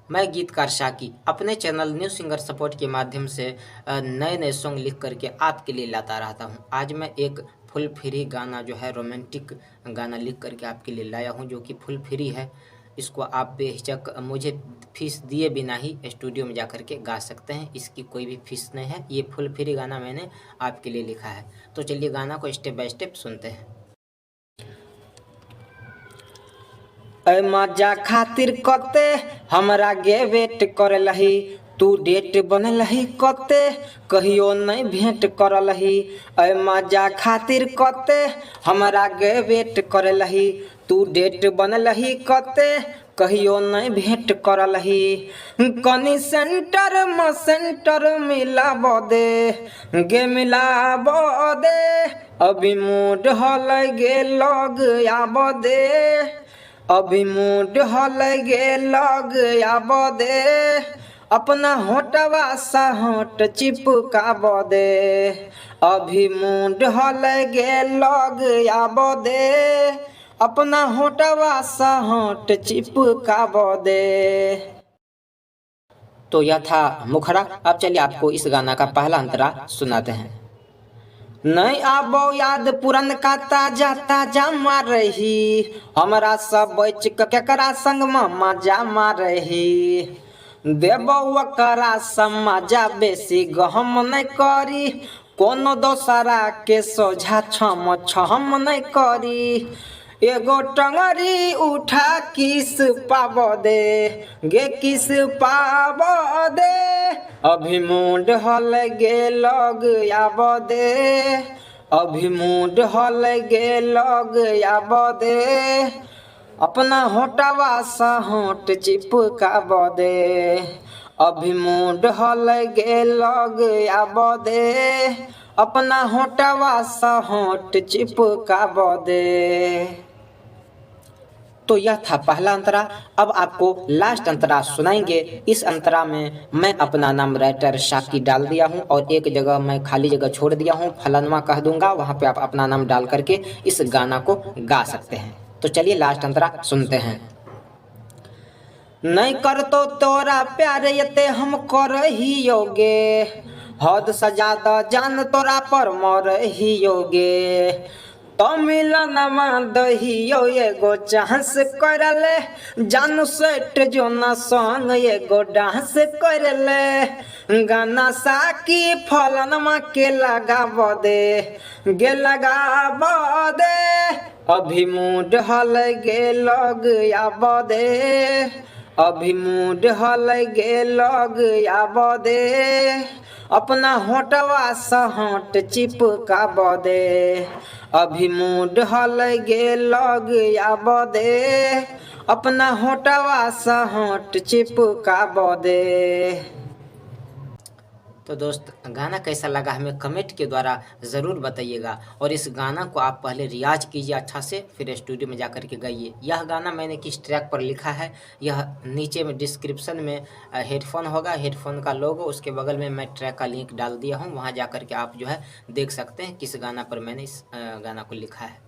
मैं गीतकार शाकी अपने चैनल न्यू सिंगर सपोर्ट के माध्यम से नए नए सॉन्ग लिख करके आपके लिए लाता रहता हूं। आज मैं एक फुल फ्री गाना जो है रोमांटिक गाना लिख करके आपके लिए लाया हूं, जो कि फुल फ्री है। इसको आप बेहिचक मुझे फीस दिए बिना ही स्टूडियो में जा कर के गा सकते हैं। इसकी कोई भी फीस नहीं है। ये फुल फ्री गाना मैंने आपके लिए लिखा है। तो चलिए गाना को स्टेप बाय स्टेप सुनते हैं। ऐ मजा खातिर कते हमरा गे वेट करलही, तू डेट बनलही कते कहियो नहीं भेंट करलही। ऐ मजा खातिर कते हमरा गे वेट करलही, तू डेट बनलही कते कहियो नहीं भेंट करलही। कनी सेंटर में सेंटर मिलाब दे गे मिलाब दे, अभी मूड हल गे लग आब दे, अभी मूड हल गे लग आब दे, अपना होटवा सा होट चिपकाब दे, अभी मूड हल गे लग आब दे, अपना होटवा सा होट चिपकाब दे। तो यह था मुखड़ा। अब चलिए आपको इस गाना का पहला अंतरा सुनाते हैं। नहीं आबो याद पुरन का ताजा ताजा मारही, हमरा सब बच केकरा संग में मजा मारही, देबो ओकरा समाजा बेसी गहम नहीं करी, कोनो दोसरा के सोझा छम छम नहीं करी, एगो टंगरी उठा किस पाब दे गे किस पाब दे, अभी मूड हल गे लग आब दे, अभी मूड हल गे लग आब दे, अपना होटवा सा होट चिपकाब दे, अभी मूड हल गे लग आब दे, अपना होटवा सा होट चिपकाब दे। तो यह था पहला अंतरा। अब आपको लास्ट अंतरा सुनाएंगे। इस अंतरा में मैं अपना नाम राइटर शाकी डाल दिया हूं और एक जगह मैं खाली जगह छोड़ दिया हूं, फलानवा कह दूंगा, वहां पे आप अपना नाम डाल करके इस गाना को गा सकते हैं। तो चलिए लास्ट अंतरा सुनते हैं। नहीं कर तो तोरा प्यार यते हम कर ही योगे, हद सजा द जान तोरा पर मर ही योगे, तो मिलनमा दहियो एगो चांस करले, जानू सेट जो ना संग एगो डांस करले, गाना साकी फलनमा के लगाब दे गे लगाब दे, अभी मूड हल गे लग आब दे, अभी मूड हल गे लग आब दे, अपना होटवा सा होट चिपकाब दे, अभी मूड हल गे लग आब दे, अपना होटवा सा होट चिपकाब दे। तो दोस्त गाना कैसा लगा हमें कमेंट के द्वारा ज़रूर बताइएगा, और इस गाना को आप पहले रियाज कीजिए अच्छा से, फिर स्टूडियो में जाकर के गाइए। यह गाना मैंने किस ट्रैक पर लिखा है, यह नीचे में डिस्क्रिप्शन में हेडफोन होगा, हेडफोन का लोगो, उसके बगल में मैं ट्रैक का लिंक डाल दिया हूँ, वहाँ जा कर के आप जो है देख सकते हैं किस गाना पर मैंने इस गाना को लिखा है।